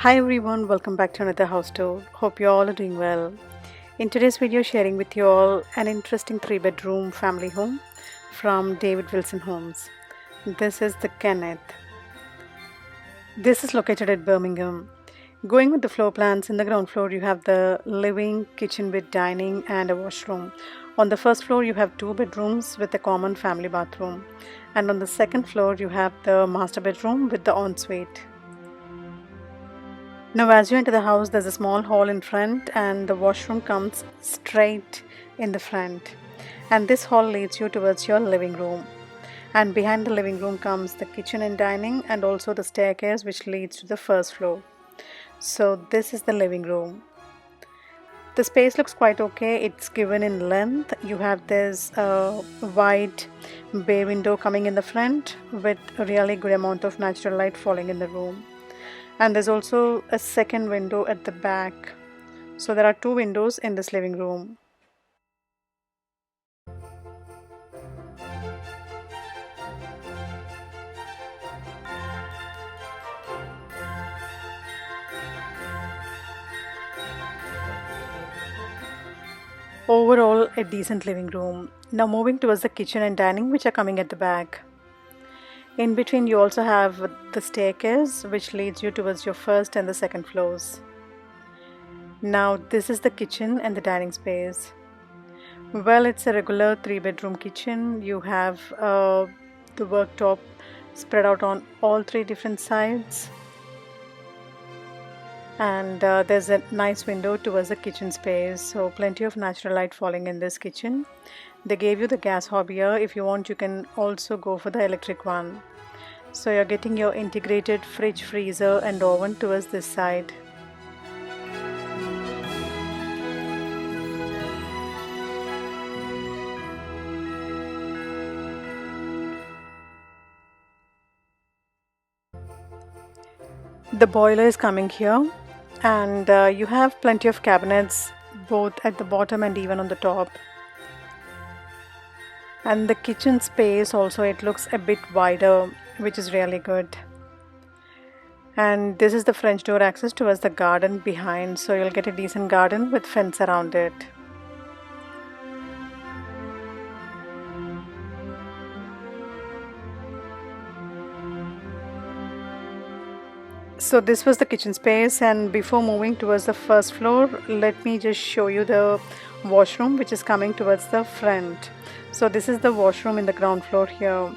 Hi everyone, welcome back to another house tour. Hope you all are doing well. In today's video, sharing with you all an interesting 3-bedroom family home from David Wilson Homes. This is the Kennett. This is located at Birmingham. Going with the floor plans, in the ground floor you have the living, kitchen with dining and a washroom. On the first floor you have 2 bedrooms with a common family bathroom. And on the second floor you have the master bedroom with the ensuite. Now, as you enter the house, there's a small hall in front, and the washroom comes straight in the front. And this hall leads you towards your living room. And behind the living room comes the kitchen and dining, and also the staircase which leads to the first floor. So, this is the living room. The space looks quite okay. It's given in length. You have this wide bay window coming in the front with a really good amount of natural light falling in the room. And there's also a second window at the back. So there are 2 windows in this living room. Overall, a decent living room. Now moving towards the kitchen and dining, which are coming at the back. In between you also have the staircase which leads you towards your first and the second floors. Now this is the kitchen and the dining space. Well, it's a regular 3-bedroom kitchen. You have the worktop spread out on all 3 different sides, and there's a nice window towards the kitchen space, so plenty of natural light falling in this kitchen. They gave you the gas hob here. If you want, you can also go for the electric one. So you're getting your integrated fridge, freezer and oven towards this side. The boiler is coming here, and you have plenty of cabinets both at the bottom and even on the top. And the kitchen space also, it looks a bit wider, which is really good. And this is the French door access towards the garden behind, so you'll get a decent garden with fence around it. So this was the kitchen space, and before moving towards the first floor, let me just show you the washroom which is coming towards the front. So this is the washroom in the ground floor here.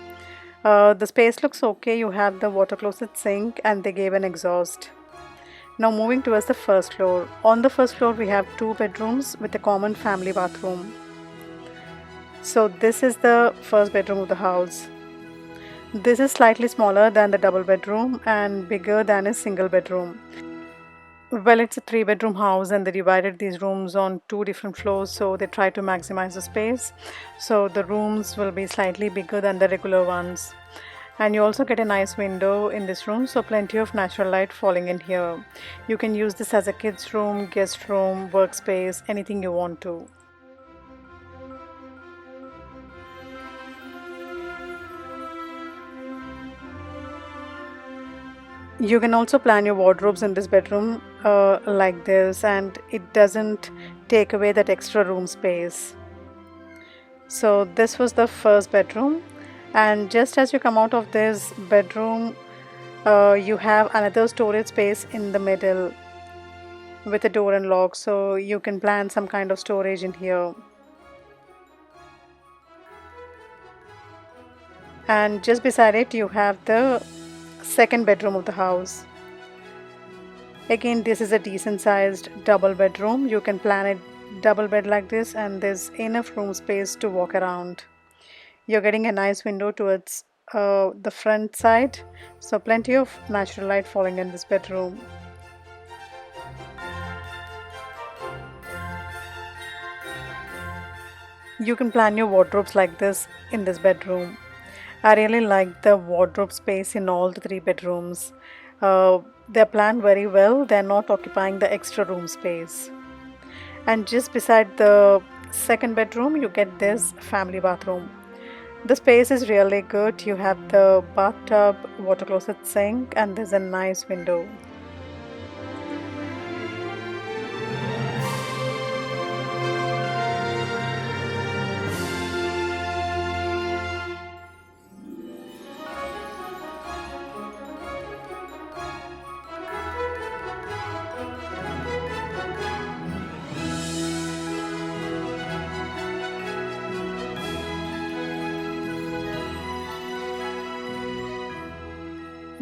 The space looks okay. You have the water closet sink and they gave an exhaust. Now moving towards the first floor. On the first floor we have 2 bedrooms with a common family bathroom. So this is the first bedroom of the house. This is slightly smaller than the double bedroom and bigger than a single bedroom. Well, it's a 3-bedroom house and they divided these rooms on 2 different floors, so they try to maximize the space. So the rooms will be slightly bigger than the regular ones. And you also get a nice window in this room, so plenty of natural light falling in here. You can use this as a kids room, guest room, workspace, anything you want to. You can also plan your wardrobes in this bedroom like this, and it doesn't take away that extra room space. So this was the first bedroom, and just as you come out of this bedroom, you have another storage space in the middle with a door and lock, so you can plan some kind of storage in here. And just beside it you have the second bedroom of the house. Again, this is a decent sized double bedroom. You can plan a double bed like this, and there's enough room space to walk around. You're getting a nice window towards the front side, so plenty of natural light falling in this bedroom. You can plan your wardrobes like this in this bedroom. I really like the wardrobe space in all the 3 bedrooms. They're planned very well, they're not occupying the extra room space. And just beside the second bedroom, you get this family bathroom. The space is really good. You have the bathtub, water closet sink, and there's a nice window.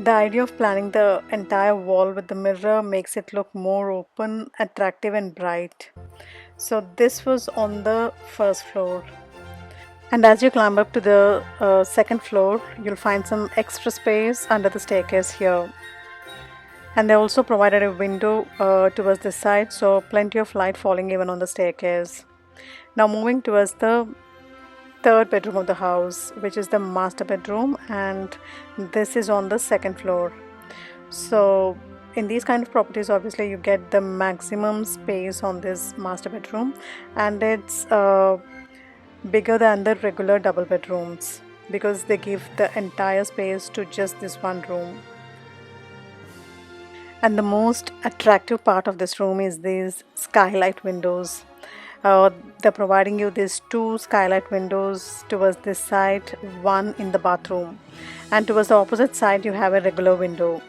The idea of planning the entire wall with the mirror makes it look more open, attractive, and bright. So, this was on the first floor. And as you climb up to the second floor, you'll find some extra space under the staircase here. And they also provided a window towards this side, so plenty of light falling even on the staircase. Now, moving towards the third bedroom of the house, which is the master bedroom, and this is on the second floor. So, in these kind of properties, obviously, you get the maximum space on this master bedroom, and it's bigger than the regular double bedrooms because they give the entire space to just this one room. And the most attractive part of this room is these skylight windows. Uh, they're providing you these two skylight windows towards this side, one in the bathroom, and towards the opposite side, you have a regular window.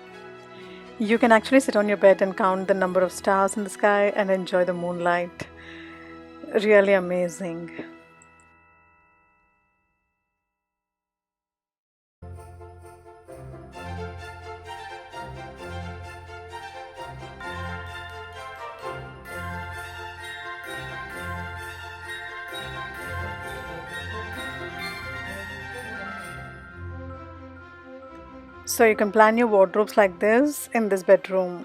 You can actually sit on your bed and count the number of stars in the sky and enjoy the moonlight. Really amazing. So you can plan your wardrobes like this in this bedroom.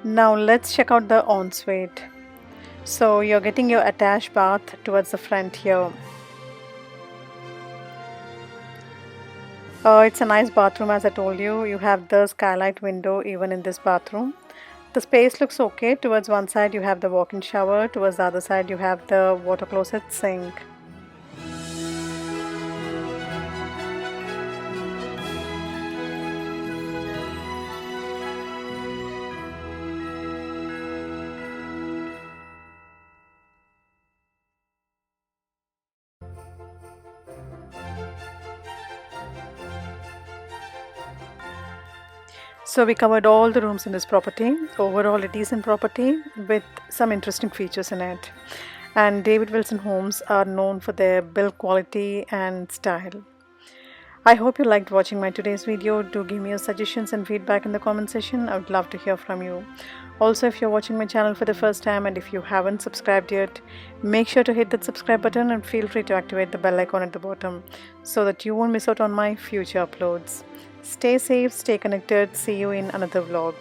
Now let's check out the ensuite. So you're getting your attached bath towards the front here. It's a nice bathroom as I told you. You have the skylight window even in this bathroom. The space looks okay. Towards one side you have the walk-in shower, towards the other side you have the water closet sink. So we covered all the rooms in this property. Overall, a decent property with some interesting features in it. And David Wilson homes are known for their build quality and style. I hope you liked watching my today's video. Do give me your suggestions and feedback in the comment section. I would love to hear from you. Also, if you're watching my channel for the first time and if you haven't subscribed yet, make sure to hit that subscribe button and feel free to activate the bell icon at the bottom so that you won't miss out on my future uploads. Stay safe, stay connected. See you in another vlog.